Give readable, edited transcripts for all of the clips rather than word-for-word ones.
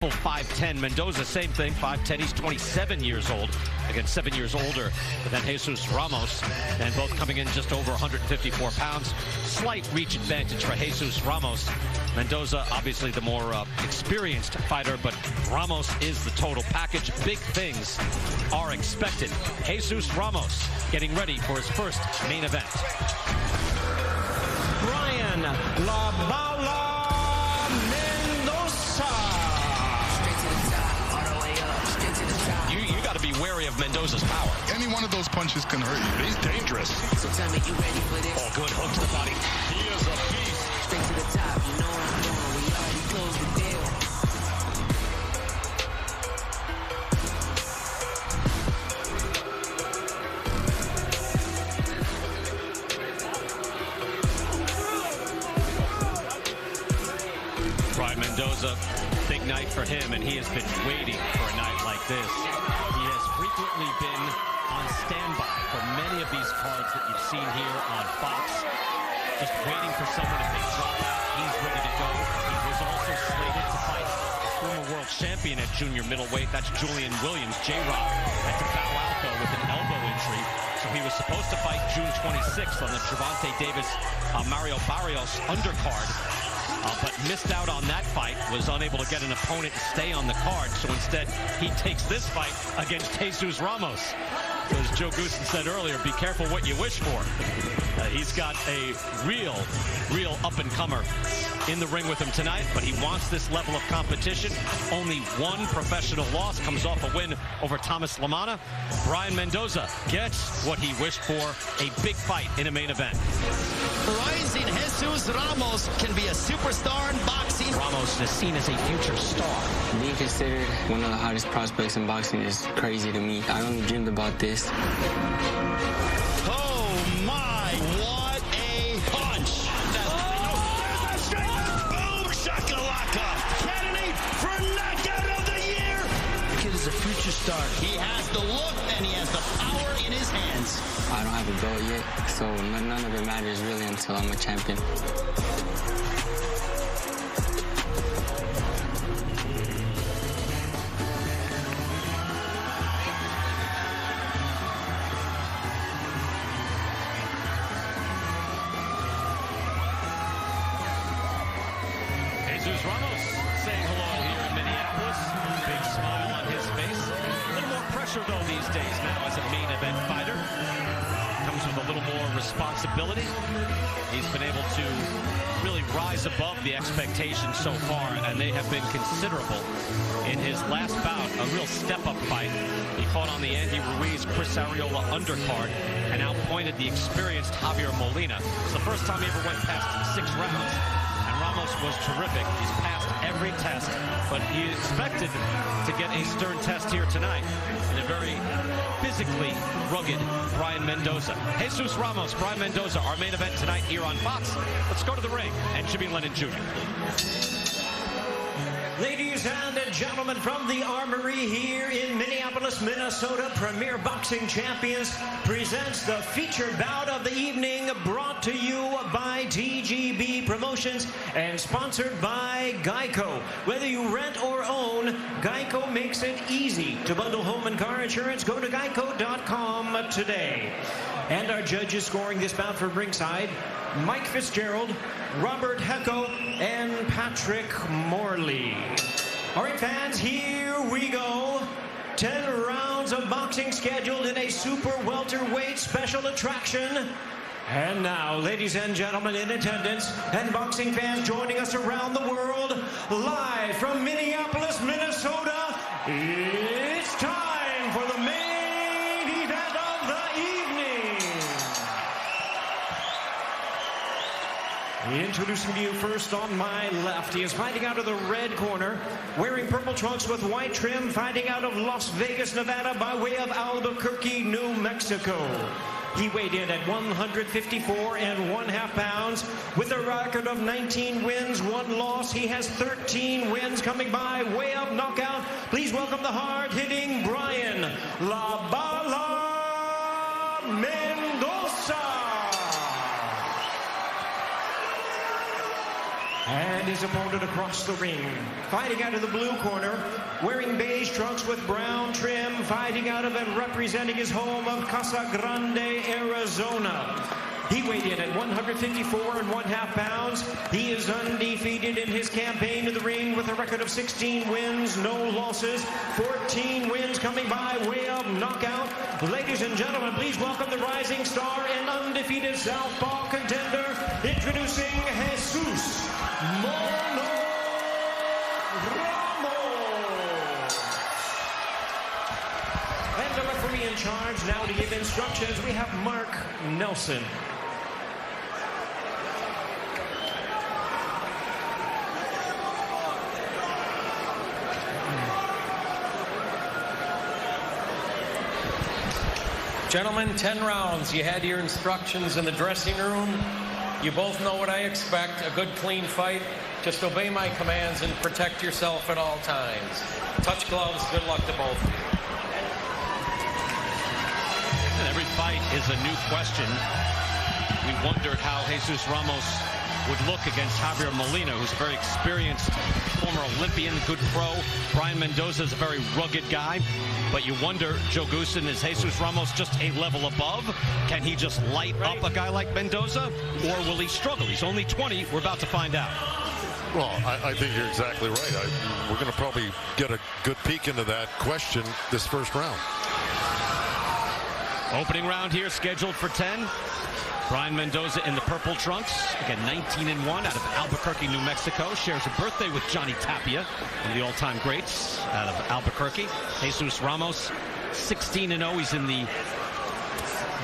5'10". Mendoza, same thing, 5'10". He's 27 years old. Again, 7 years older than Jesus Ramos. And both coming in just over 154 pounds. Slight reach advantage for Jesus Ramos. Mendoza, obviously the more experienced fighter, but Ramos is the total package. Big things are expected. Jesus Ramos getting ready for his first main event. Brian La Bala Mendoza. You got to be wary of Mendoza's power. Any one of those punches can hurt you. He's dangerous. So tell me, you ready for this? Oh, good hook to the body. He is a beast. Straight to the top, you know what I'm doing. We already closed the deal. Brian Mendoza, big night for him, and he has been waiting for a night like this. He has frequently been on standby for many of these cards that you've seen here on Fox. Just waiting for someone if they drop out, he's ready to go. He was also slated to fight the former world champion at junior middleweight. That's Julian Williams. J-Rock had to bow out, though, with an elbow injury. So he was supposed to fight June 26th on the Gervonta Davis Mario Barrios undercard. But missed out on that fight, was unable to get an opponent to stay on the card, so instead he takes this fight against Jesus Ramos. So as Joe Goosen said earlier, be careful what you wish for. He's got a real up-and-comer in the ring with him tonight, but he wants this level of competition. Only one professional loss, comes off a win over Thomas Lamana. Brian Mendoza gets what he wished for, a big fight in a main event. Rising Jesus Ramos can be a superstar in boxing. Ramos is seen as a future star. Being considered one of the hottest prospects in boxing is crazy to me. I only dreamed about this. Oh my, what a punch. There's a straight boom shakalaka. Candidate for knockout of the year. The kid is a future star. He has the look and he has the power in his hands. I don't have a belt yet, so none of it matters really until I'm a champion. Jesus Ramos saying hello here in Minneapolis. Big smile on his face. A little more pressure, though, these days now as a main event fighter. Comes with a little more responsibility. He's been able to really rise above the expectations so far, and they have been considerable. In his last bout, a real step-up fight. He fought on the Andy Ruiz, Chris Arreola undercard and outpointed the experienced Javier Molina. It's the first time he ever went past 6 rounds. Ramos was terrific. He's passed every test, but he expected to get a stern test here tonight in a very physically rugged Brian Mendoza. Jesus Ramos, Brian Mendoza, our main event tonight here on Fox. Let's go to the ring and Jimmy Lennon Jr. Ladies and gentlemen, from the Armory here in Minneapolis, Minnesota, Premier Boxing Champions presents the featured bout of the evening, brought to you by TGB Promotions and sponsored by Geico. Whether you rent or own, Geico makes it easy to bundle home and car insurance. Go to geico.com today. And our judges scoring this bout from ringside, Mike Fitzgerald, Robert Hecko, and Patrick Morley. All right, fans, here we go. 10 rounds of boxing scheduled in a super welterweight special attraction. And now, ladies and gentlemen in attendance and boxing fans joining us around the world, live from Minneapolis, Minnesota, it's time for the main event of the evening. Introducing to you first on my left, he is fighting out of the red corner, wearing purple trunks with white trim, fighting out of Las Vegas, Nevada by way of Albuquerque, New Mexico. He weighed in at 154 1/2 pounds with a record of 19 wins, 1 loss. He has 13 wins coming by way of knockout. Please welcome the hard-hitting Brian La Bala Mendoza. And his opponent across the ring, fighting out of the blue corner, trunks with brown trim, fighting out of and representing his home of Casa Grande, Arizona. He weighed in at 154 1/2 pounds. He is undefeated in his campaign to the ring with a record of 16 wins, no losses, 14 wins coming by way of knockout. Ladies and gentlemen, please welcome the rising star and undefeated southpaw contender, introducing Jesus Mono Ramos. And the referee in charge now to give instructions, we have Mark Nelson. Gentlemen, 10 rounds. You had your instructions in the dressing room. You both know what I expect. A good, clean fight. Just obey my commands and protect yourself at all times. Touch gloves. Good luck to both. And every fight is a new question. We wondered how Jesus Ramos would look against Javier Molina, who's a very experienced former Olympian, good pro. Brian Mendoza is a very rugged guy. But you wonder, Joe Goosen, is Jesus Ramos just a level above? Can he just light up a guy like Mendoza? Or will he struggle? He's only 20. We're about to find out. Well, I think you're exactly right. We're going to probably get a good peek into that question this first round. Opening round here scheduled for 10. Brian Mendoza in the purple trunks. Again, 19-1 out of Albuquerque, New Mexico. Shares a birthday with Johnny Tapia, one of the all-time greats out of Albuquerque. Jesus Ramos, 16-0. He's in the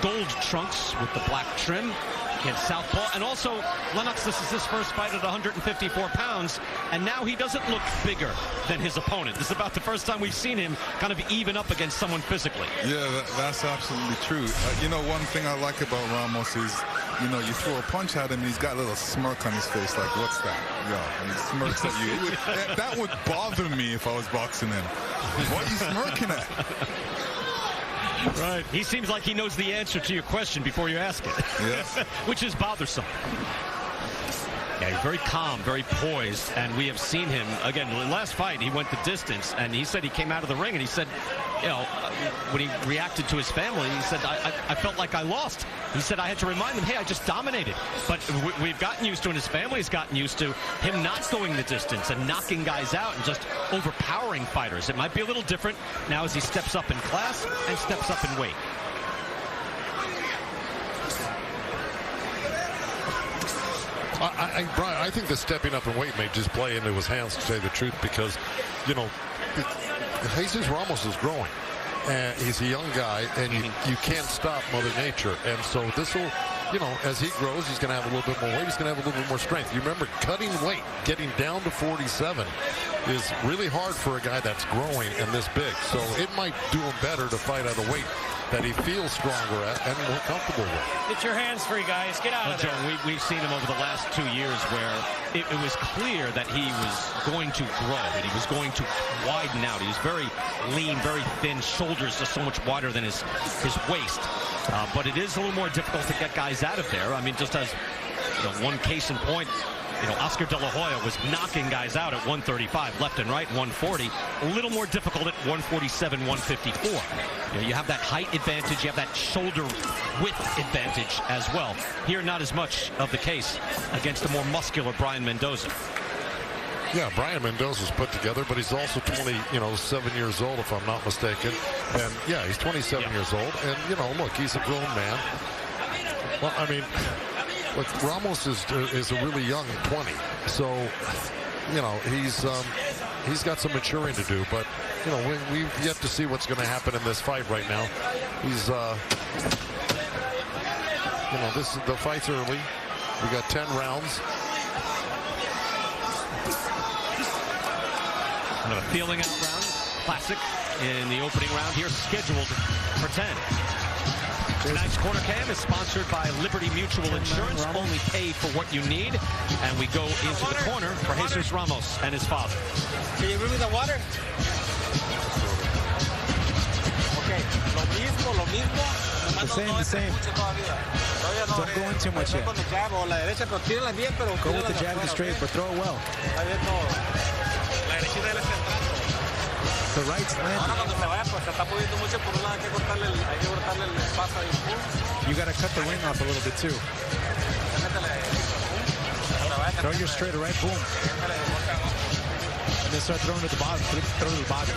gold trunks with the black trim. Against southpaw. And also, Lennox, this is his first fight at 154 pounds, and now he doesn't look bigger than his opponent. This is about the first time we've seen him kind of even up against someone physically. Yeah, that's absolutely true. You know, one thing I like about Ramos is, you know, you throw a punch at him and he's got a little smirk on his face, like, what's that? Yeah, and he smirks at you. That would bother me if I was boxing him. What are you smirking at? Right. He seems like he knows the answer to your question before you ask it. Yes. Which is bothersome. Yeah, he's very calm, very poised, and we have seen him, again, in the last fight, he went the distance, and he said he came out of the ring, and he said, you know, when he reacted to his family, he said, I felt like I lost. He said, I had to remind them, hey, I just dominated. But we've gotten used to, and his family's gotten used to, him not going the distance and knocking guys out and just overpowering fighters. It might be a little different now as he steps up in class and steps up in weight. Brian, I think the stepping up in weight may just play into his hands, to say the truth, because, you know, Jesus Ramos is growing. And he's a young guy, and you can't stop Mother Nature. And so this will, you know, as he grows, he's going to have a little bit more weight. He's going to have a little bit more strength. You remember, cutting weight, getting down to 47 is really hard for a guy that's growing and this big. So it might do him better to fight at a weight that he feels stronger at and more comfortable with. Get your hands free, guys. Get out of there. Joe, we've seen him over the last 2 years where it was clear that he was going to grow, that he was going to widen out. He was very lean, very thin, shoulders just so much wider than his waist. But it is a little more difficult to get guys out of there. I mean, just as, you know, one case in point, you know, Oscar De La Hoya was knocking guys out at 135, left and right, 140. A little more difficult at 147, 154. You know, you have that height advantage, you have that shoulder width advantage as well. Here, not as much of the case against a more muscular Brian Mendoza. Yeah, Brian Mendoza's put together, but he's also 7 years old, if I'm not mistaken. And yeah, he's 27 years old. And, you know, look, he's a grown man. Well, I mean, look, Ramos is a really young 20. So, you know, he's got some maturing to do. But, you know, we've yet to see what's going to happen in this fight right now. He's, you know, the fight's early. We got 10 rounds. Another feeling out round, classic in the opening round here, scheduled for 10. Tonight's Corner Cam is sponsored by Liberty Mutual Insurance. Only pay for what you need. And we go into the corner for Jesus Ramos and his father. Can you bring me the water? Okay, lo mismo. The same. Don't go in too much yet. Go with the jab and straight, but throw it well. The right's landing. You got to cut the wing off a little bit too. Throw your straight right, boom. And then start throwing to the bottom. Throw to the bottom.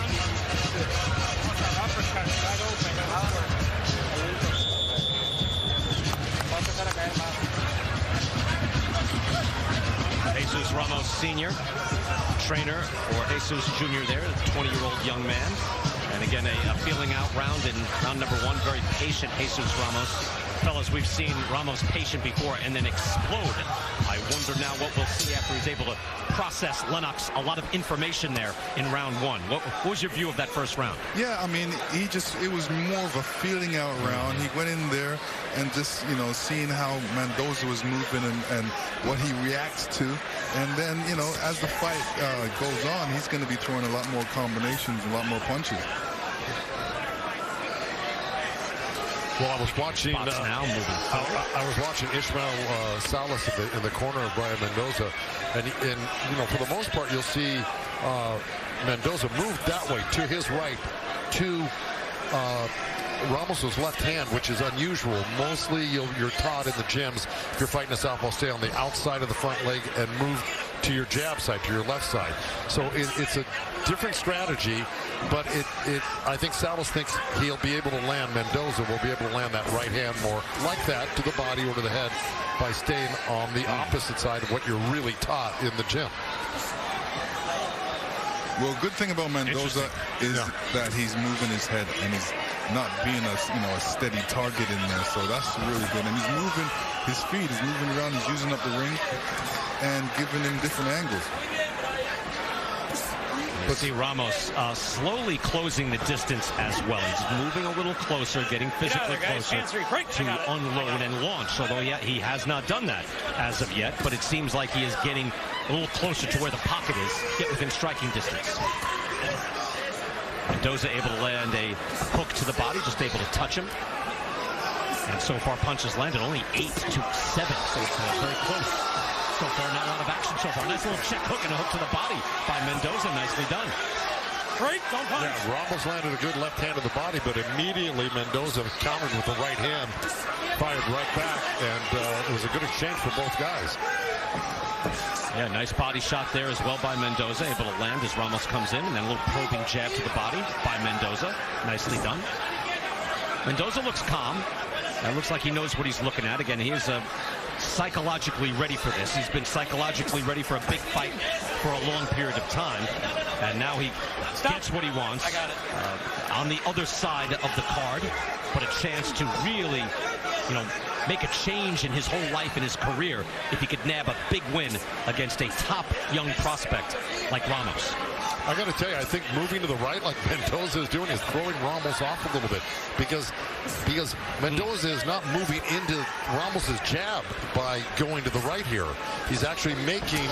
Jesus Ramos Sr., trainer for Jesus Jr. there, the 20-year-old young man. And again, a feeling out round in round number 1. Very patient Jesus Ramos. Fellas, we've seen Ramos patient before and then explode. I wonder now what we'll see after he's able to process Lennox. A lot of information there in round 1. What was your view of that first round? Yeah, I mean, it was more of a feeling out round. He went in there and just, you know, seeing how Mendoza was moving and what he reacts to. And then, you know, as the fight goes on, he's going to be throwing a lot more combinations, a lot more punches. Well, I was watching. I was watching Ishmael Salas in the corner of Brian Mendoza, and you know, for the most part, you'll see Mendoza move that way to his right, to Ramos's left hand, which is unusual. Mostly, you're taught in the gyms, if you're fighting a southpaw, stay on the outside of the front leg and move to your jab side, to your left side. So it's a different strategy, but I think Salas thinks he'll be able to land, Mendoza will be able to land that right hand more like that to the body or to the head by staying on the opposite side of what you're really taught in the gym. Well, good thing about Mendoza is that he's moving his head and he's not being a steady target in there. So that's really good. And he's moving his feet. He's moving around. He's using up the ring and giving him different angles. But see Ramos slowly closing the distance as well. He's moving a little closer, getting physically closer to unload and launch. Although he has not done that as of yet, but it seems like he is getting a little closer to where the pocket is, get within striking distance. Mendoza able to land a hook to the body, just able to touch him. And so far punches landed only 8 to 7, so it's very close. So far, not a lot of action so far. Nice little check hook and a hook to the body by Mendoza. Nicely done. Right, don't punch. Yeah, Ramos landed a good left hand to the body, but immediately Mendoza countered with the right hand, fired right back, and it was a good exchange for both guys. Yeah, nice body shot there as well by Mendoza, able to land as Ramos comes in, and then a little probing jab to the body by Mendoza. Nicely done. Mendoza looks calm. It looks like he knows what he's looking at. Again, he is psychologically ready for this. He's been psychologically ready for a big fight for a long period of time, and now he gets what he wants. I got it. On the other side of the card, but a chance to really, make a change in his whole life and his career if he could nab a big win against a top young prospect like Ramos. I got to tell you, I think moving to the right like Mendoza is doing is throwing Ramos off a little bit because Mendoza is not moving into Ramos's jab by going to the right here. He's actually making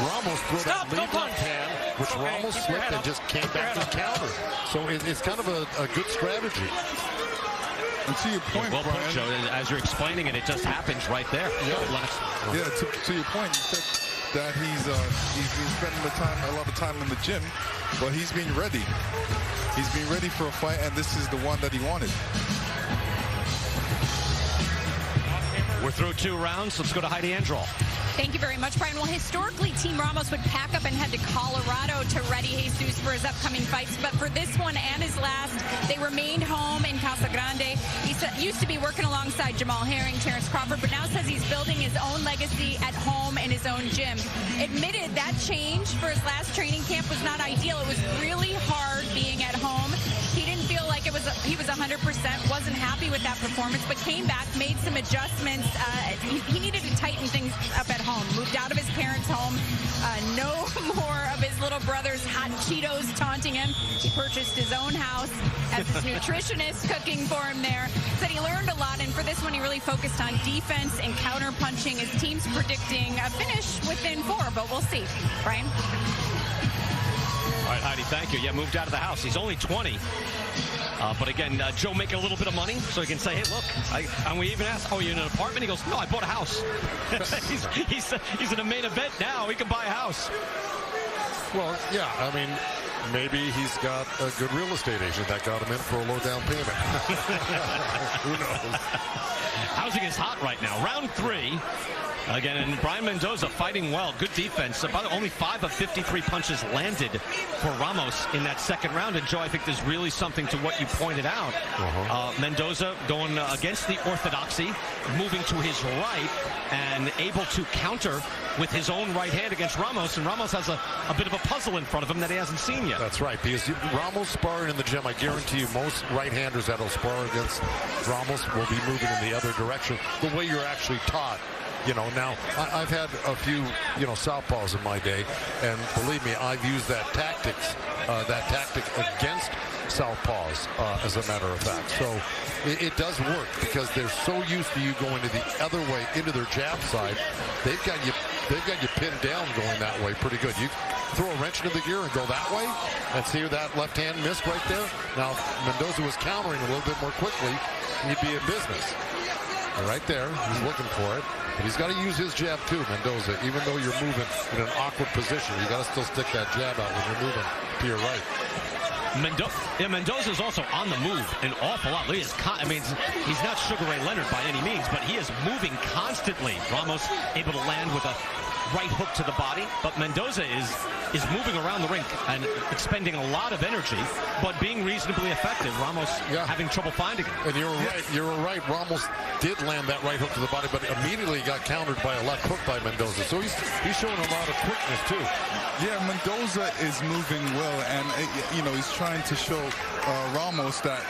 Ramos throw that lead left hand, which Ramos slipped and just came back to counter. So it's kind of a good strategy. And to your point, well Brian, put, Joe, as you're explaining it, it just happens right there. Yeah, to your point, you said that he's been spending a lot of time in the gym, but he's being ready. He's being ready for a fight, and this is the one that he wanted. We're through 2 rounds. Let's go to Heidi Androl. Thank you very much, Brian. Well, historically, Team Ramos would pack up and head to Colorado to ready Jesus for his upcoming fights. But for this one and his last, they remained home in Casa Grande. He used to be working alongside Jamal Herring, Terrence Crawford, but now says he's building his own legacy at home in his own gym. Admitted that change for his last training camp was not ideal. It was really hard being at home. He didn't feel like he was 100%, wasn't happy with that performance, but came back, made some adjustments. He needed to tighten things up at home. Moved out of his parents' home. No more of his little brother's hot Cheetos taunting him. He purchased his own house, has his nutritionist cooking for him there. Said he learned a lot, and for this one he really focused on defense and counter punching. His team's predicting a finish within 4, but we'll see. Brian? All right, Heidi, thank you. Yeah, moved out of the house. He's only 20. But again, Joe making a little bit of money, so he can say, hey, look, and we even asked, oh, you're in an apartment? He goes, no, I bought a house. he's in a main event now. He can buy a house. Well, yeah, I mean, maybe he's got a good real estate agent that got him in for a low down payment. Who knows? Housing is hot right now. Round 3. Again, and Brian Mendoza fighting well. Good defense. About only 5 of 53 punches landed for Ramos in that second round. And, Joe, I think there's really something to what you pointed out. Mendoza going against the orthodoxy, moving to his right, and able to counter with his own right hand against Ramos. And Ramos has a bit of a puzzle in front of him that he hasn't seen yet. That's right, because Ramos sparring in the gym, I guarantee you most right-handers that will spar against Ramos will be moving in the other direction, the way you're actually taught. You know, now, I've had a few, southpaws in my day, and believe me, I've used that tactic against southpaws, as a matter of fact. So it does work because they're so used to you going to the other way into their jab side. They've got you pinned down going that way pretty good. You throw a wrench into the gear and go that way, and see that left hand missed right there. Now, Mendoza was countering a little bit more quickly, he'd be in business. Right there, he's looking for it. But he's got to use his jab too, Mendoza. Even though you're moving in an awkward position, you got to still stick that jab out when you're moving to your right. Mendoza is also on the move an awful lot. He's not Sugar Ray Leonard by any means, but he is moving constantly. Ramos able to land with a right hook to the body, but Mendoza is moving around the ring and expending a lot of energy, but being reasonably effective. Ramos having trouble finding him. And you're right. Ramos did land that right hook to the body, but immediately got countered by a left hook by Mendoza. So he's showing a lot of quickness too. Yeah, Mendoza is moving well, and he's trying to show Ramos that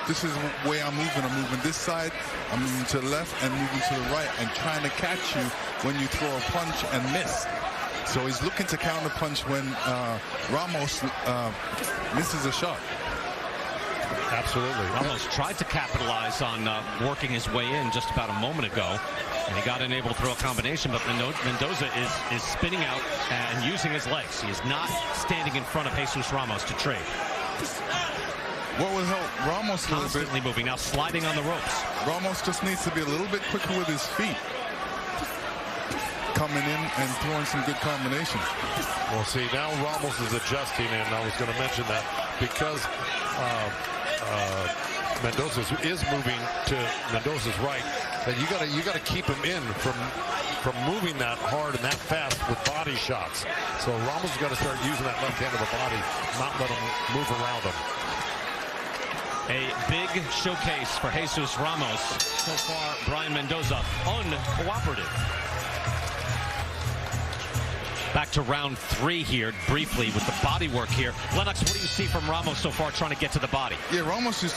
this is the way I'm moving. I'm moving this side, I'm moving to the left, and moving to the right, and trying to catch you when you throw a punch and miss. So he's looking to counter punch when Ramos misses a shot. Absolutely. Ramos tried to capitalize on working his way in just about a moment ago, and he got unable to throw a combination, but Mendoza is spinning out and using his legs. He is not standing in front of Jesus Ramos to trade. What would help Ramos a little bit? Constantly moving, now sliding on the ropes. Ramos just needs to be a little bit quicker with his feet. Coming in and throwing some good combinations. Well, see, now Ramos is adjusting, and I was going to mention that because Mendoza is moving to Mendoza's right, that you got to keep him in from moving that hard and that fast with body shots. So Ramos has got to start using that left hand of the body, not let him move around him. A big showcase for Jesus Ramos. So far, Brian Mendoza uncooperative. Back to round 3 here, briefly, with the body work here. Lennox, what do you see from Ramos so far trying to get to the body? Yeah, Ramos is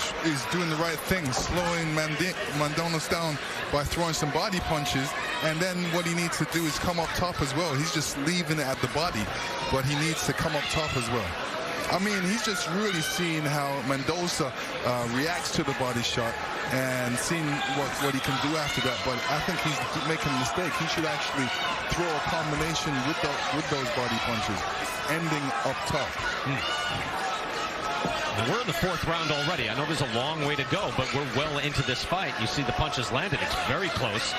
doing the right thing, slowing Mendoza down by throwing some body punches. And then what he needs to do is come up top as well. He's just leaving it at the body, but he needs to come up top as well. I mean, he's just really seeing how Mendoza reacts to the body shot and seeing what he can do after that. But I think he's making a mistake. He should actually throw a combination with those body punches, ending up top. We're in the 4th round already. I know there's a long way to go, but we're well into this fight. You see the punches landed. It's very close.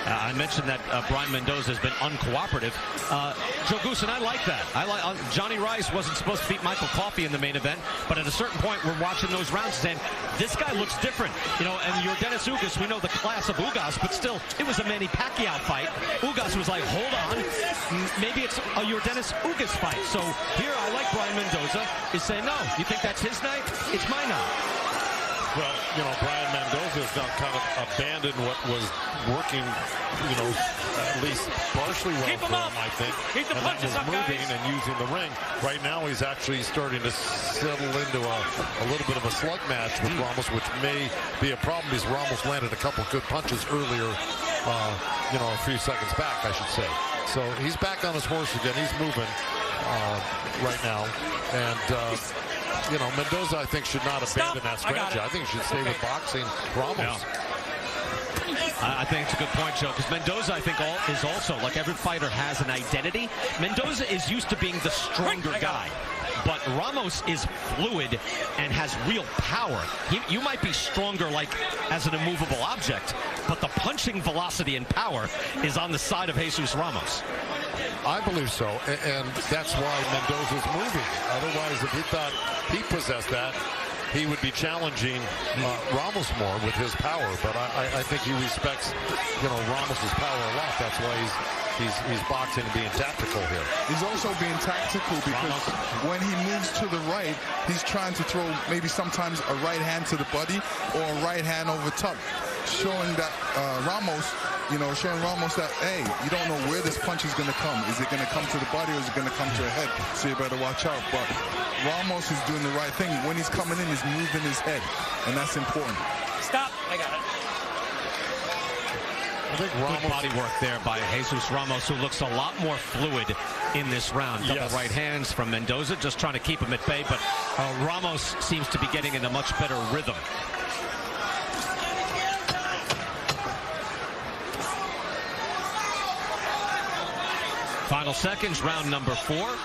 I mentioned that Brian Mendoza has been uncooperative. Joe Goose, and I like that. Johnny Rice wasn't supposed to beat Michael Coffey in the main event, but at a certain point, we're watching those rounds saying, this guy looks different. And your Dennis Ugas, we know the class of Ugas, but still, it was a Manny Pacquiao fight. Ugas was like, hold on, maybe it's your Dennis Ugas fight. So here, I like Brian Mendoza is saying, no, you think that's his night? It's my night. Well, Brian Mendoza has now kind of abandoned what was working, at least partially well for him, I think. And that was moving and using the ring. Right now, he's actually starting to settle into a little bit of a slug match with Ramos, which may be a problem because Ramos landed a couple good punches earlier, a few seconds back, I should say. So he's back on his horse again. He's moving right now. And, Mendoza, I think, should not abandon that strategy. I think he should stay with boxing Ramos. Yeah. I think it's a good point, Joe, because Mendoza, I think, is also, like every fighter has an identity. Mendoza is used to being the stronger guy, but Ramos is fluid and has real power. You might be stronger, like, as an immovable object, but the punching velocity and power is on the side of Jesus Ramos. I believe so, and that's why Mendoza's moving. Otherwise, if he thought he possessed that, he would be challenging Ramos more with his power. But I think he respects, Ramos's power a lot. That's why he's boxing and being tactical here. He's also being tactical because when he moves to the right, he's trying to throw maybe sometimes a right hand to the body or a right hand over top, showing that showing Ramos that, hey, you don't know where this punch is going to come. Is it going to come to the body or is it going to come to the head? So you better watch out. But Ramos is doing the right thing. When he's coming in, he's moving his head, and that's important. Stop. I got it. I think good body work there by Jesus Ramos, who looks a lot more fluid in this round. Double right hands from Mendoza, just trying to keep him at bay, but Ramos seems to be getting in a much better rhythm. Final seconds, round number 4.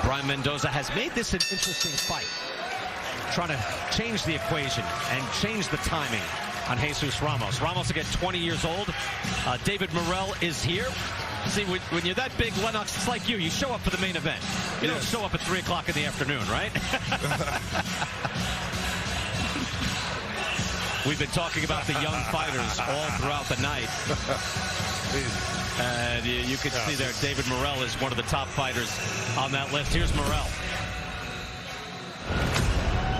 Brian Mendoza has made this an interesting fight, trying to change the equation and change the timing on Jesus Ramos. Ramos again, 20 years old. David Morrell is here. See, when you're that big, Lennox, it's like you show up for the main event. You don't show up at 3 o'clock in the afternoon, right? We've been talking about the young fighters all throughout the night. And you can see there, David Morrell is one of the top fighters on that list. Here's Morrell.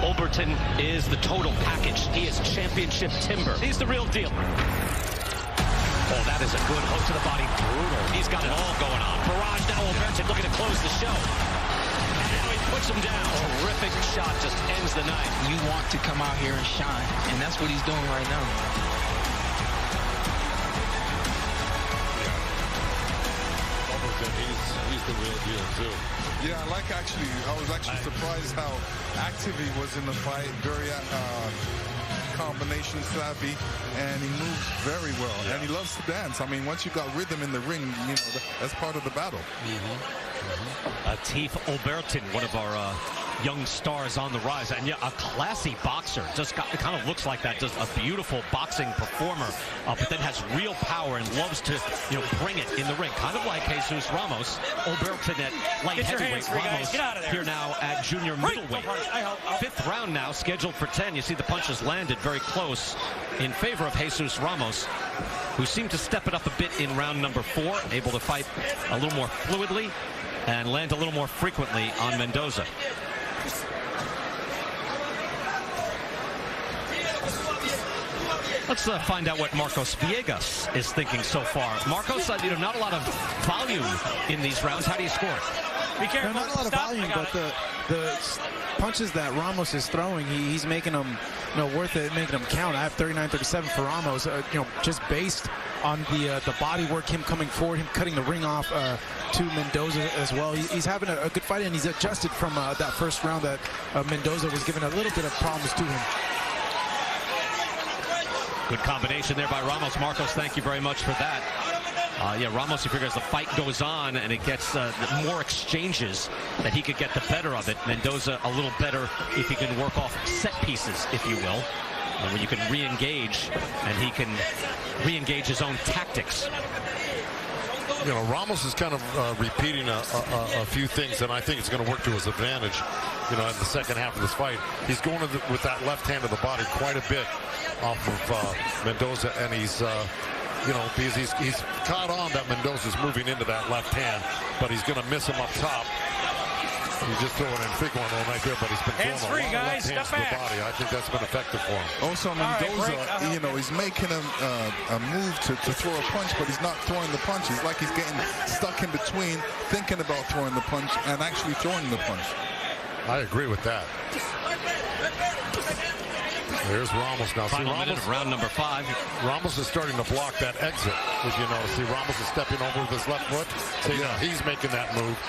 Overton is the total package. He is championship timber. He's the real deal. Oh, that is a good hook to the body. Brutal. He's got it all going on. Barrage now. Overton looking to close the show. And now he puts him down. Terrific shot, just ends the night. You want to come out here and shine, and that's what he's doing right now. He's the real deal too. Yeah, I was actually surprised how active he was in the fight. Very combination savvy, and he moves very well. And he loves to dance. I mean, once you got rhythm in the ring, that's part of the battle. Atif Oberton, one of our young stars on the rise, and a classy boxer. It kind of looks like that. Just a beautiful boxing performer, but then has real power and loves to bring it in the ring, kind of like Jesus Ramos. Oberton at light heavyweight. Ramos here now at junior middleweight. 5th round now, scheduled for 10. You see the punches landed very close in favor of Jesus Ramos, who seemed to step it up a bit in round number 4, able to fight a little more fluidly and land a little more frequently on Mendoza. Let's find out what Marcos Villegas is thinking so far. Marcos, not a lot of volume in these rounds. How do you score? Be careful. Not a lot of volume, but the punches that Ramos is throwing, he's making them worth it, making them count. I have 39-37 for Ramos, just based on the body work, him coming forward, him cutting the ring off to Mendoza as well. He's having a good fight, and he's adjusted from that first round that Mendoza was giving a little bit of problems to him. Good combination there by Ramos. Marcos, thank you very much for that. Ramos, you figure as the fight goes on and it gets more exchanges, that he could get the better of it. Mendoza a little better if he can work off set pieces, if you will, where you can re-engage, and he can re-engage his own tactics. Ramos is kind of repeating a few things, and I think it's going to work to his advantage, in the second half of this fight. He's going with that left hand of the body quite a bit off of Mendoza, and he's, because he's caught on that Mendoza's moving into that left hand, but he's going to miss him up top. He's just throwing in big one all night there, but he's been throwing a lot of left hands to the body. I think that's been effective for him. Also, Mendoza, he's making a move to throw a punch, but he's not throwing the punch. It's like he's getting stuck in between, thinking about throwing the punch and actually throwing the punch. I agree with that. There's Ramos now. Final minute of round number 5. Ramos is starting to block that exit, as you notice. See, Ramos is stepping over with his left foot. See, he's making that move.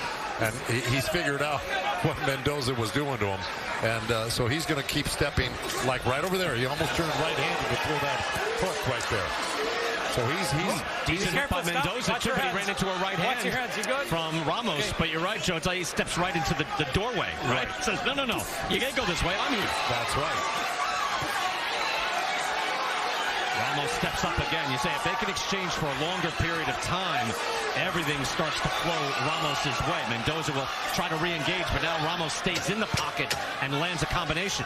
And he's figured out what Mendoza was doing to him. And so he's going to keep stepping, like right over there. He almost turned right-handed to throw that hook right there. So he's decent hit by Mendoza, too, but he ran into a right hand from Ramos. Okay. But you're right, Joe. He steps right into the doorway. Right. Says, no. You can't go this way. I'm here. That's right. Ramos steps up again. You say if they can exchange for a longer period of time, everything starts to flow Ramos's way. Mendoza will try to re-engage, but now Ramos stays in the pocket and lands a combination.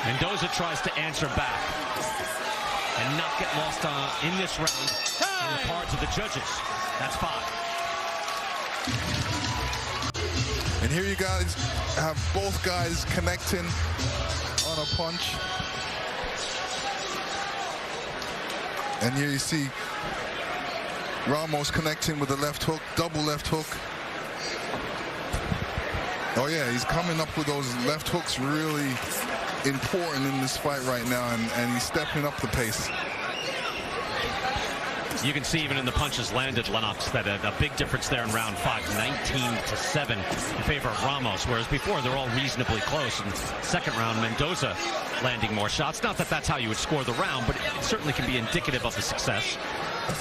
Mendoza tries to answer back and not get lost in this round in the cards of the judges. That's 5. And here you guys have both guys connecting on a punch. And here you see Ramos connecting with the left hook, double left hook. Oh yeah, he's coming up with those left hooks, really important in this fight right now, and he's stepping up the pace. You can see even in the punches landed, Lennox, that a big difference there in round 5, 19-7 in favor of Ramos, whereas before they're all reasonably close. In the second round, Mendoza landing more shots. Not that that's how you would score the round, but it certainly can be indicative of the success.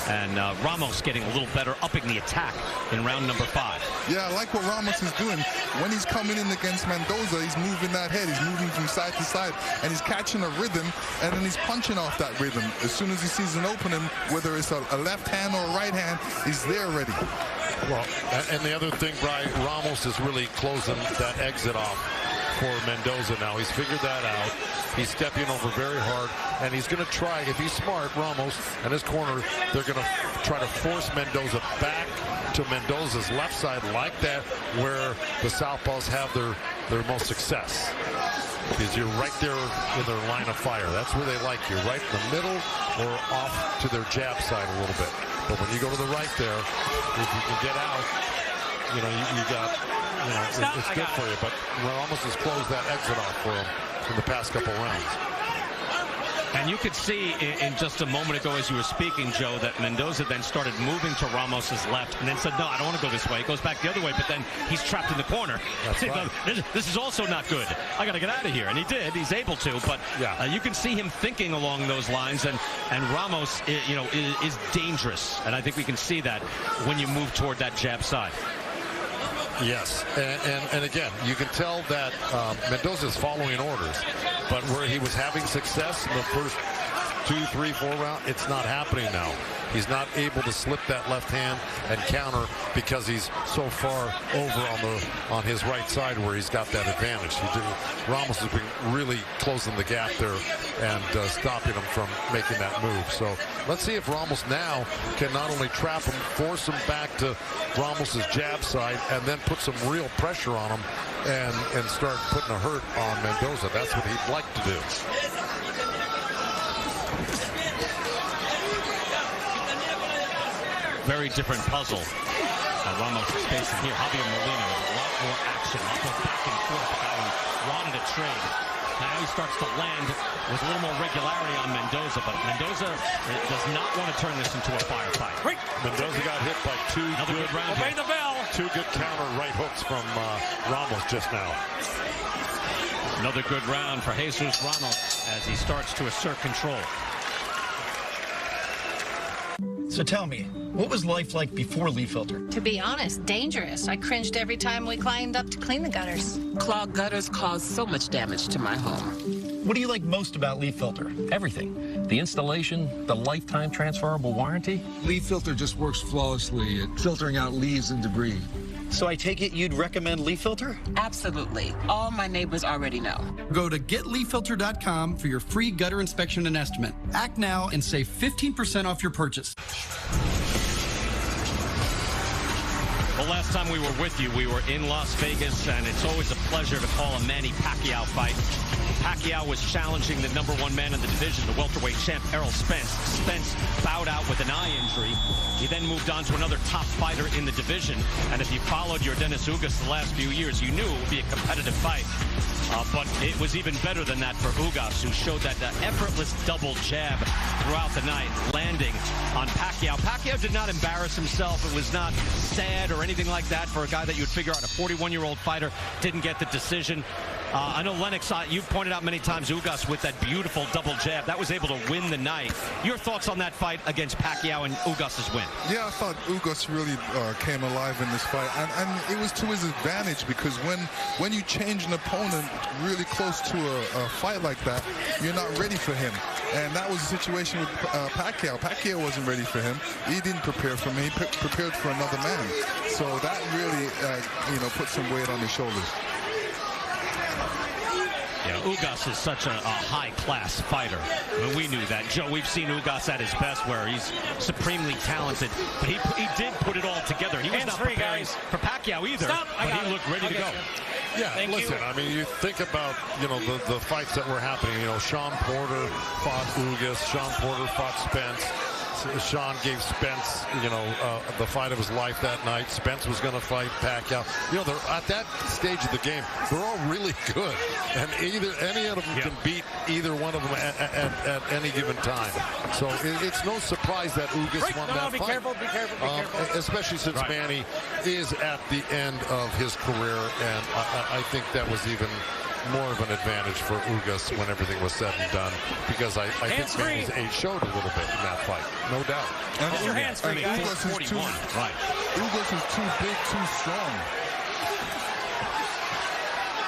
And Ramos getting a little better, upping the attack in round number 5. Yeah, I like what Ramos is doing. When he's coming in against Mendoza, he's moving that head. He's moving from side to side, and he's catching a rhythm, and then he's punching off that rhythm. As soon as he sees an opening, whether it's a left hand or a right hand, he's there ready. Well, and the other thing, Brian, Ramos is really closing that exit off for Mendoza now. He's figured that out. He's stepping over very hard, and he's going to try, if he's smart, Ramos and his corner, they're going to try to force Mendoza back to Mendoza's left side like that, where the southpaws have their most success. Because you're right there in their line of fire. That's where they like you, right in the middle or off to their jab side a little bit. But when you go to the right there, if you can get out, you know, you got, you know, it's good for you. But Ramos has closed that exit off for him in the past couple rounds. And you could see in just a moment ago as you were speaking, Joe, that Mendoza then started moving to Ramos's left and then said, no, I don't want to go this way. Goes back the other way, but then he's trapped in the corner. That's right. This is also not good. I got to get out of here. And he did. He's able to. But yeah. You can see him thinking along those lines. And Ramos, you know, is dangerous. And I think we can see that when you move toward that jab side. Yes, and again, you can tell that Mendoza is following orders, but where he was having success in the first 2, 3, 4 rounds, it's not happening now. He's not able to slip that left hand and counter because he's so far over on his right side where he's got that advantage. Ramos has been really closing the gap there and stopping him from making that move. So let's see if Ramos now can not only trap him, force him back to Ramos's jab side, and then put some real pressure on him and start putting a hurt on Mendoza. That's what he'd like to do. Very different puzzle. Ramos is facing here. Javier Molina, a lot more action. A lot more back and forth. The guy who wanted to trade. Now he starts to land with a little more regularity on Mendoza, but Mendoza does not want to turn this into a firefight. Right. Mendoza got hit by two good counter right hooks from Ramos just now. Another good round for Jesus Ramos as he starts to assert control. So tell me, what was life like before Leaf Filter? To be honest, dangerous. I cringed every time we climbed up to clean the gutters. Clogged gutters caused so much damage to my home. What do you like most about Leaf Filter? Everything. The installation, the lifetime transferable warranty. Leaf Filter just works flawlessly at filtering out leaves and debris. So I take it you'd recommend Leaf Filter? Absolutely. All my neighbors already know. Go to getleaffilter.com for your free gutter inspection and estimate. Act now and save 15% off your purchase. Well, last time we were with you, we were in Las Vegas, and it's always a pleasure to call a Manny Pacquiao fight. Pacquiao was challenging the #1 man in the division, the welterweight champ Errol Spence. Spence bowed out with an eye injury. He then moved on to another top fighter in the division. And if you followed your Dennis Ugas the last few years, you knew it would be a competitive fight. But it was even better than that for Ugas, who showed that effortless double jab throughout the night, landing on Pacquiao. Pacquiao did not embarrass himself. It was not sad or anything like that for a guy that you would figure out a 41-year-old fighter didn't get the decision. I know Lennox, you've pointed out many times Ugas with that beautiful double jab. That was able to win the night. Your thoughts on that fight against Pacquiao and Ugas' win? Yeah, I thought Ugas really came alive in this fight. And it was to his advantage because when you change an opponent really close to a fight like that, you're not ready for him. And that was the situation with Pacquiao. Pacquiao wasn't ready for him. He didn't prepare for him. He prepared for another man. So that really, put some weight on his shoulders. Yeah, Ugas is such a high-class fighter. I mean, we knew that. Joe, we've seen Ugas at his best where he's supremely talented, but he did put it all together. He was not preparing for Pacquiao either, but he looked ready to go. Yeah, listen, I mean, you think about, the fights that were happening. Sean Porter fought Ugas. Sean Porter fought Spence. Sean gave Spence, the fight of his life that night. Spence was going to fight Pacquiao. They're at that stage of the game, they're all really good, and any of them can beat either one of them at any given time. So it's no surprise that Ugas won that fight. Be careful. Especially since Manny is at the end of his career, and I think that was even more of an advantage for Ugas when everything was said and done, because I think Manny's age showed a little bit in that fight, no doubt. Get your hands free, guys. Ugas is too big, too strong.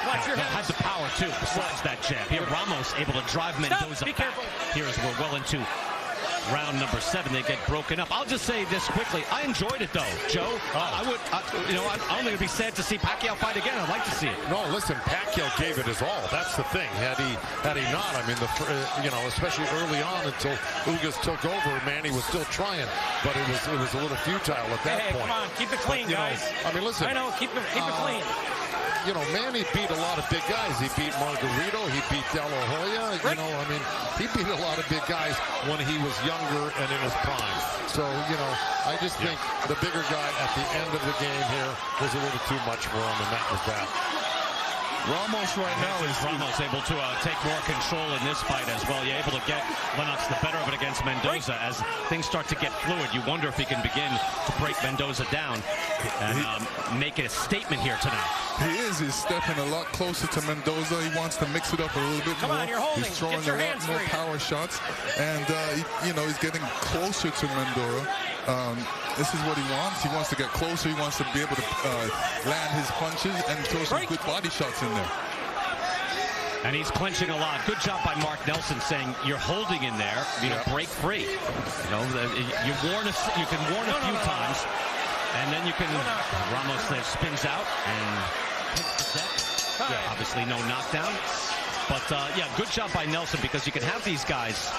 Watch your hands. Had the power too, besides that jab. Here, Ramos able to drive Mendoza back. Here as we're well into round number 7, they get broken up. I'll just say this quickly. I enjoyed it, though, Joe. I don't think it'd be sad to see Pacquiao fight again. I'd like to see it. No, listen, Pacquiao gave it his all. That's the thing. Had he not, I mean, especially early on until Ugas took over, Manny was still trying, but it was a little futile at that point. Come on, keep it clean, guys. I mean, listen. I know, keep it clean. Manny beat a lot of big guys. He beat Margarito. He beat De La Hoya. He beat a lot of big guys when he was younger and in his prime. So, I just think the bigger guy at the end of the game here was a little too much for him, and that was that. Ramos right now is able to take more control in this fight as well. You're able to get Lennox the better of it against Mendoza. As things start to get fluid, you wonder if he can begin to break Mendoza down and make it a statement here tonight. He is. He's stepping a lot closer to Mendoza. He wants to mix it up a little bit more. On, you're holding. He's throwing a lot more power shots, and he's getting closer to Mendoza. This is what he wants. He wants to get closer. He wants to be able to land his punches and throw some good body shots in there. And he's clinching a lot. Good job by Mark Nelson saying you're holding in there. Break free. You can warn a few times, and then you can. Ramos there spins out and hits the deck. Obviously no knockdown. But good job by Nelson, because you can have these guys.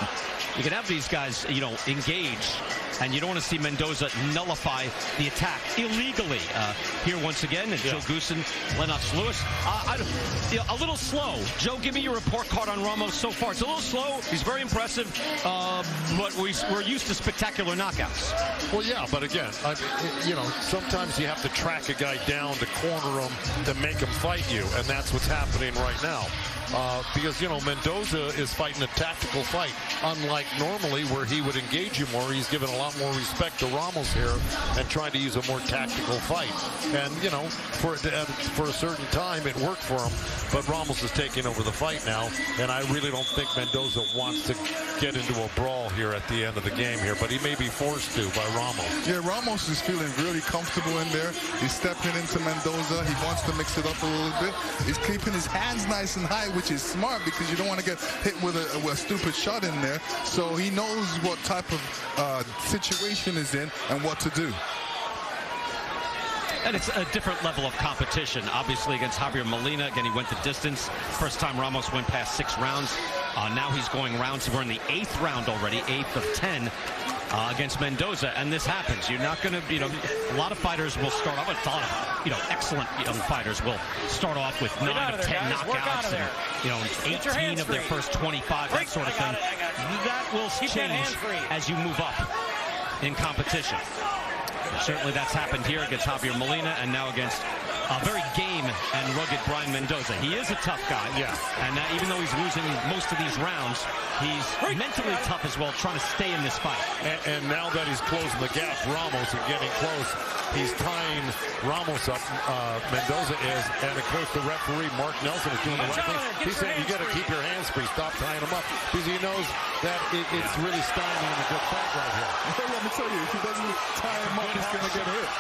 Engage, and you don't want to see Mendoza nullify the attack illegally. Here once again, and Joe Goosen, Lennox Lewis. A little slow. Joe, give me your report card on Ramos so far. It's a little slow. He's very impressive, but we're used to spectacular knockouts. Well, yeah, but again, sometimes you have to track a guy down to corner him to make him fight you, and that's what's happening right now. Because, Mendoza is fighting a tactical fight, unlike normally where he would engage you more. He's given a lot more respect to Ramos here and trying to use a more tactical fight. And, for a certain time, it worked for him, but Ramos is taking over the fight now, and I really don't think Mendoza wants to get into a brawl here at the end of the game here, but he may be forced to by Ramos. Yeah, Ramos is feeling really comfortable in there. He's stepping into Mendoza. He wants to mix it up a little bit. He's keeping his hands nice and high, which is smart because you don't want to get hit with a stupid shot in there. So he knows what type of situation is in and what to do. And it's a different level of competition. Obviously, against Javier Molina, again, he went the distance. First time Ramos went past 6 rounds. Now he's going rounds. We're in the 8th round already, 8th of 10 against Mendoza. And this happens. You're not going to, a lot of fighters will start off with a lot of, excellent young fighters will start off with 9 of 10 knockouts and, 18 of their first 25, that sort of thing. That will change as you move up in competition. Certainly that's happened here against Javier Molina and now against very game and rugged Brian Mendoza. He is a tough guy. Yeah. And even though he's losing most of these rounds, he's mentally tough as well, trying to stay in this fight. And now that he's closing the gap, Ramos is getting close. He's tying Ramos up, Mendoza is, and of course the referee, Mark Nelson, is doing the right thing. He's saying you got to keep your hands free, stop tying him up, because he knows that it's really stymieing a good fight right here. Let me tell you, if he doesn't tie him up, he's going to get hurt.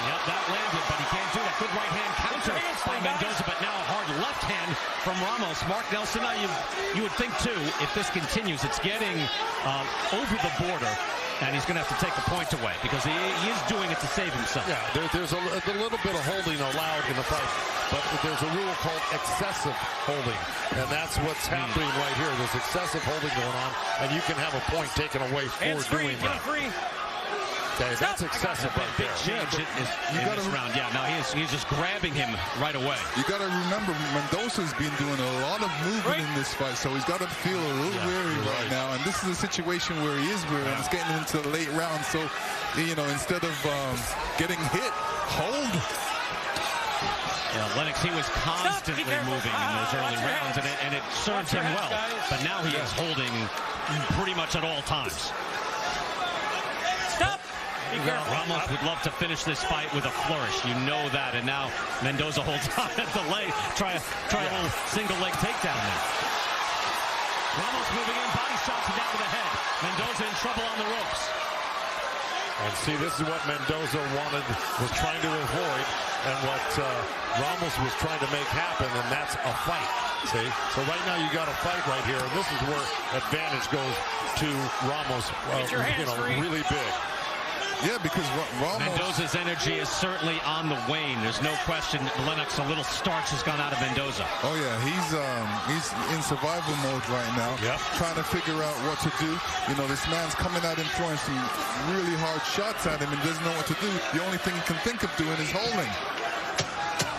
Yep, that landed, but he can't do that. Good right hand counter by Mendoza, but now a hard left hand from Ramos. Mark Nelson, you would think too, if this continues, it's getting over the border, and he's going to have to take the point away because he is doing it to save himself. Yeah, there's a little bit of holding allowed in the fight, but there's a rule called excessive holding, and that's what's happening right here. There's excessive holding going on, and you can have a point taken away for doing that. Okay, that's excessive right there. Big change in this round. Yeah, now he's just grabbing him right away. You got to remember, Mendoza's been doing a lot of movement in this fight, so he's got to feel a little weary right now. And this is a situation where he is weary, and it's getting into the late rounds. So, you know, instead of getting hit, hold. Yeah, Lennox, he was constantly moving in those early rounds, and it served him well. But now he is holding pretty much at all times. Stop! Ramos would love to finish this fight with a flourish. You know that. And now Mendoza holds on at the leg. Try a little single leg takedown there. Ramos moving in, body shot to down to the head. Mendoza in trouble on the ropes. And see, this is what Mendoza was trying to avoid, and what Ramos was trying to make happen, and that's a fight. See? So right now you got a fight right here, and this is where advantage goes to Ramos, really big. Yeah, because Ramos... Mendoza's energy is certainly on the wane. There's no question. Lennox, a little starch has gone out of Mendoza. Oh, yeah. He's in survival mode right now. Yep. Trying to figure out what to do. You know, this man's coming at him, throwing some really hard shots at him and doesn't know what to do. The only thing he can think of doing is holding.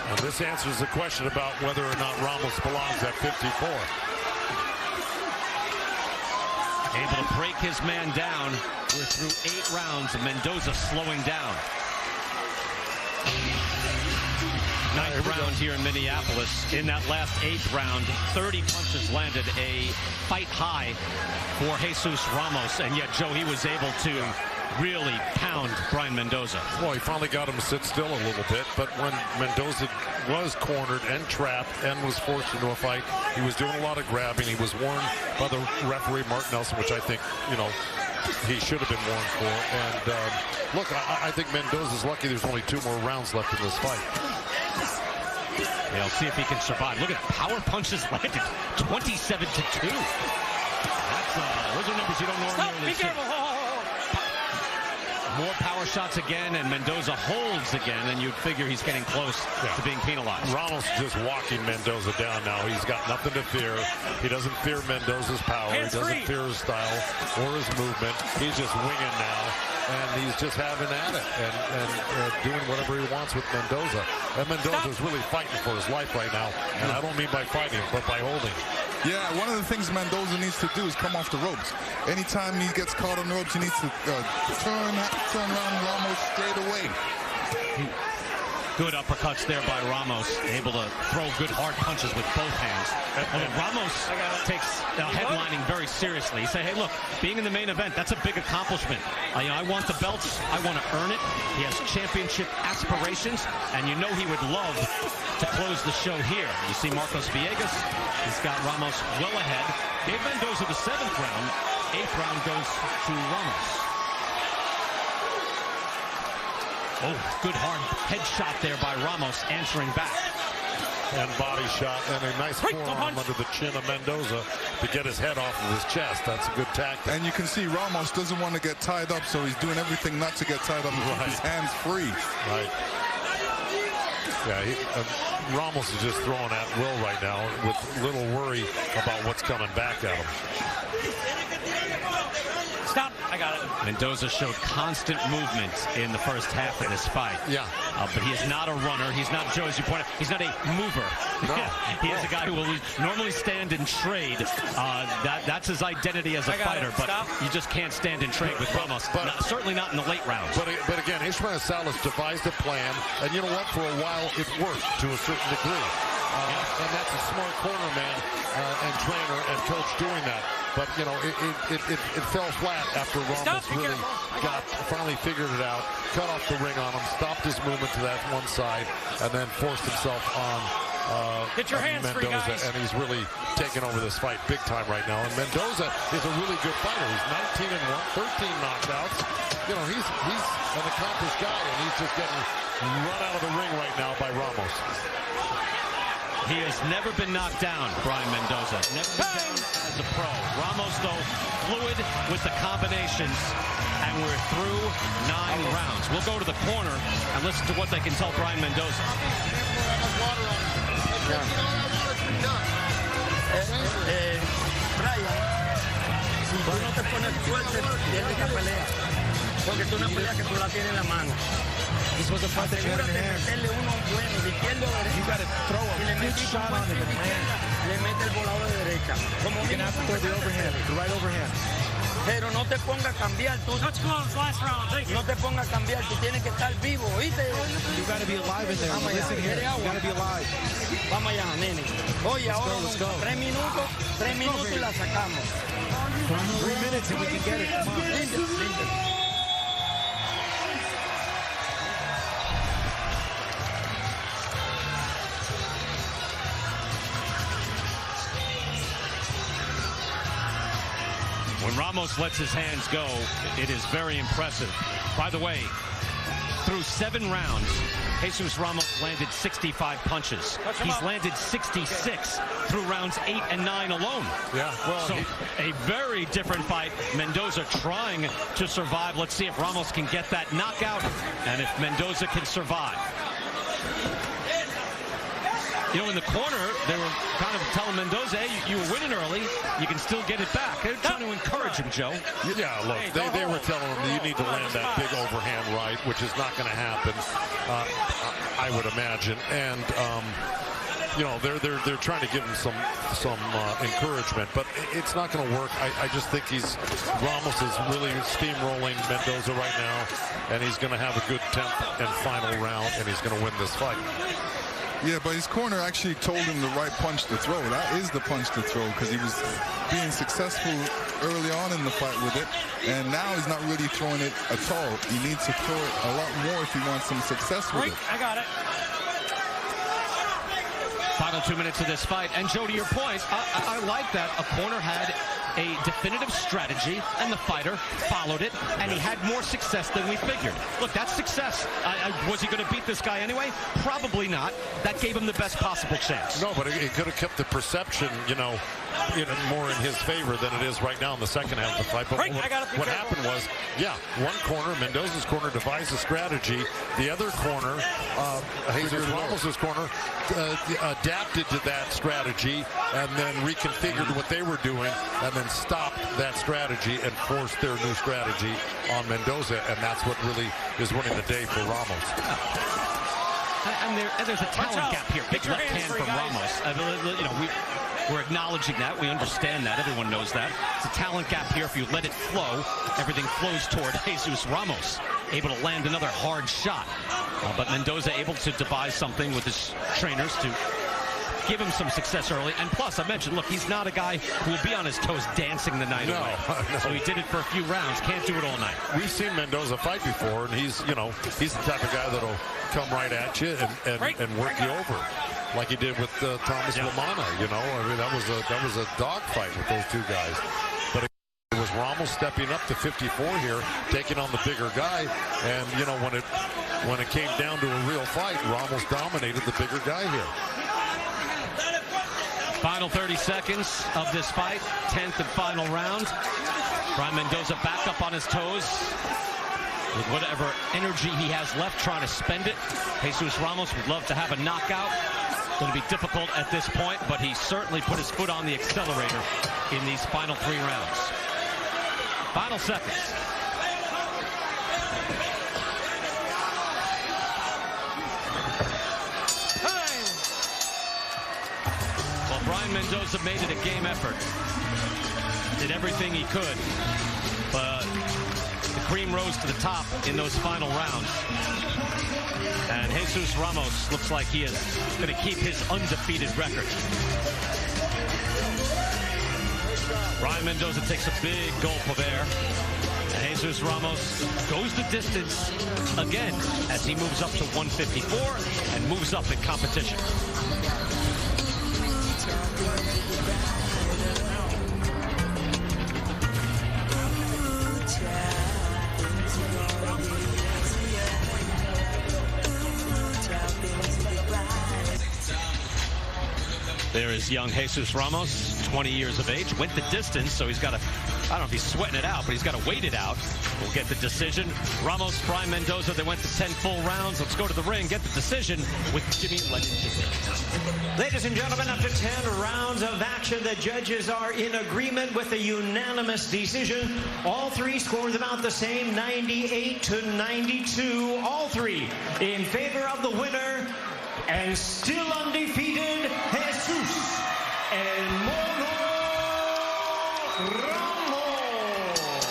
And this answers the question about whether or not Ramos belongs at 54. Able to break his man down. We're through 8 rounds, and Mendoza slowing down. 9th round here in Minneapolis. In that last 8th round, 30 punches landed, a fight high for Jesus Ramos, and yet, Joe, he was able to really pound Brian Mendoza. Well, he finally got him to sit still a little bit, but when Mendoza was cornered and trapped and was forced into a fight, he was doing a lot of grabbing. He was warned by the referee, Mark Nelson, which I think, you know, he should have been warned for. And look, I think Mendoza's lucky there's only 2 more rounds left in this fight. Yeah, we'll see if he can survive. Look at that. Power punches landed 27-2. That's, those are numbers you don't normally see. More power shots again, and Mendoza holds again, and you'd figure he's getting close to being penalized. Ramos just walking Mendoza down now. He's got nothing to fear. He doesn't fear Mendoza's power. He doesn't fear his style or his movement. He's just winging now, and he's just having at it and doing whatever he wants with Mendoza. And Mendoza's really fighting for his life right now, and I don't mean by fighting, but by holding. Yeah, one of the things Mendoza needs to do is come off the ropes. Anytime he gets caught on the ropes, he needs to turn around Ramos straight away. Good uppercuts there by Ramos, able to throw good hard punches with both hands. Ramos takes headlining very seriously. He said, hey, look, being in the main event, that's a big accomplishment. I want the belts. I want to earn it. He has championship aspirations, and you know he would love to close the show here. You see Marcos Villegas. He's got Ramos well ahead. Gave Mendoza the 7th round. 8th round goes to Ramos. Oh, good hard headshot there by Ramos, answering back. And body shot and a nice forearm under the chin of Mendoza to get his head off of his chest. That's a good tactic. And you can see Ramos doesn't want to get tied up, so he's doing everything not to get tied up and keep his hands free. Right. Yeah, Ramos is just throwing at will right now with little worry about what's coming back at him. Stop. I got it. Mendoza showed constant movement in the first half of this fight. Yeah. But he is not a runner. He's not, Joe, as you pointed out, he's not a mover. No. He is a guy who will normally stand and trade. That's his identity as a fighter, but you just can't stand and trade with Ramos. Certainly not in the late rounds. But again, Ishmael Salas devised a plan, and you know what? For a while, it worked to a certain degree. And that's a smart corner man and trainer and coach doing that. But, you know, it fell flat after Ramos really finally figured it out, cut off the ring on him, stopped his movement to that one side, and then forced himself on Get your hands free, Mendoza, guys. and he's really taking over this fight big time right now. And Mendoza is a really good fighter. He's 19-1, 13 knockouts. You know, he's an accomplished guy, and he's just getting run out of the ring right now by Ramos. He has never been knocked down, Brian Mendoza. Never been down as a pro. Ramos, though, fluid with the combinations, and we're through 9 rounds. We'll go to the corner and listen to what they can tell Brian Mendoza. Brian, si tú no te pones fuerte, pierdes la pelea. Porque es una pelea que tú la tienes en la mano. This was a fight that you had in your hands. You got to throw a good shot on him and land. You're going to have to throw the overhand, the right overhand. Pero no te ponga a cambiar. Touch gloves, last round. Thank you. No te ponga a cambiar. Tú tienes que estar vivo, ¿oíste? You got to be alive in there. Listen here. You got to be alive. Vamos allá, nene. Oye, ahora let's go. 3 minutos y la sacamos. 3 minutes and we can get it. Come on. When Ramos lets his hands go, it is very impressive. By the way, through 7 rounds, Jesus Ramos landed 65 punches. He's landed 66 through rounds 8 and 9 alone. Yeah, well, so a very different fight. Mendoza trying to survive. Let's see if Ramos can get that knockout and if Mendoza can survive. You know, in the corner, they were kind of telling Mendoza, hey, you were winning early. You can still get it back. They're trying to encourage him, Joe. Yeah, look, they were telling him that you need to land that big overhand right, which is not going to happen, I would imagine. And, you know, they're trying to give him some encouragement, but it's not going to work. I just think Ramos is really steamrolling Mendoza right now, and he's going to have a good 10th and final round, and he's going to win this fight. Yeah, but his corner actually told him the right punch to throw. That is the punch to throw, because he was being successful early on in the fight with it, and now he's not really throwing it at all. He needs to throw it a lot more if he wants some success with it. I got it. Final 2 minutes of this fight. And Joe, to your point, I like that a corner had a definitive strategy and the fighter followed it, and he had more success than we figured. Look, that's success. Was he going to beat this guy anyway? Probably not. That gave him the best possible chance. No, but it could have kept the perception, you know, more in his favor than it is right now in the second half of the fight. But what happened was, yeah, one corner, Mendoza's corner, devised a strategy. The other corner, Jesus Ramos' corner, adapted to that strategy and then reconfigured what they were doing and then stopped that strategy and forced their new strategy on Mendoza, and that's what really is winning the day for Ramos. And there's a talent gap here. Big left hand from Ramos. You know, we're acknowledging that. We understand that. Everyone knows that. It's a talent gap here. If you let it flow, everything flows toward Jesus Ramos. Able to land another hard shot. But Mendoza able to devise something with his trainers to give him some success early. And plus, I mentioned, look, he's not a guy who will be on his toes dancing the night away. No. So he did it for a few rounds. Can't do it all night. We've seen Mendoza fight before, and he's the type of guy that'll come right at you and work you over, like he did with Thomas Lamana. You know, I mean, that was a dogfight with those two guys. But it was Ramos stepping up to 54 here, taking on the bigger guy, and you know, when it came down to a real fight, Ramos dominated the bigger guy here. Final 30 seconds of this fight, 10th and final round. Brian Mendoza back up on his toes with whatever energy he has left, trying to spend it. Jesus Ramos would love to have a knockout. It's going to be difficult at this point, but he certainly put his foot on the accelerator in these final 3 rounds. Final seconds. Well, Brian Mendoza made it a game effort. Did everything he could. But the cream rose to the top in those final rounds. And Jesus Ramos looks like he is going to keep his undefeated record. Brian Mendoza takes a big gulp of air. And Jesus Ramos goes the distance again as he moves up to 154 and moves up in competition. There is young Jesus Ramos, 20 years of age, went the distance, so he's got to, I don't know if he's sweating it out, but he's got to wait it out. We'll get the decision. Ramos, Brian Mendoza, they went to 10 full rounds. Let's go to the ring, get the decision with Jimmy Lennon Jr. Ladies and gentlemen, after 10 rounds of action, the judges are in agreement with a unanimous decision. All three scores about the same, 98 to 92. All three in favor of the winner and still undefeated, Jesus El Mono Ramos.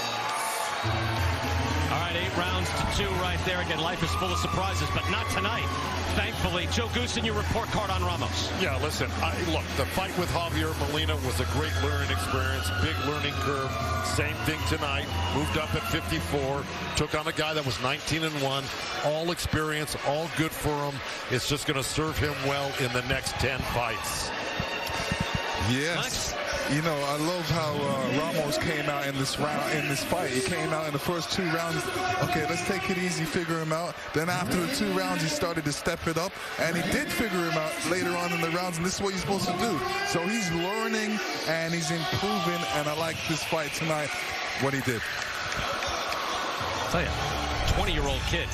All right, 8 rounds to 2 right there. Again, life is full of surprises, but not tonight. Thankfully, Joe Goosen, your report card on Ramos. Yeah, listen, look, the fight with Javier Molina was a great learning experience, big learning curve. Same thing tonight. Moved up at 54. Took on a guy that was 19-1. All experience, all good for him. It's just going to serve him well in the next 10 fights. Yes. Nice. You know, I love how Ramos came out in this fight. He came out in the first 2 rounds. Okay, let's take it easy, figure him out. Then after the 2 rounds, he started to step it up, and he did figure him out later on in the rounds, and this is what he's supposed to do. So he's learning, and he's improving, and I like this fight tonight, what he did. I'll tell you, 20-year-old kid.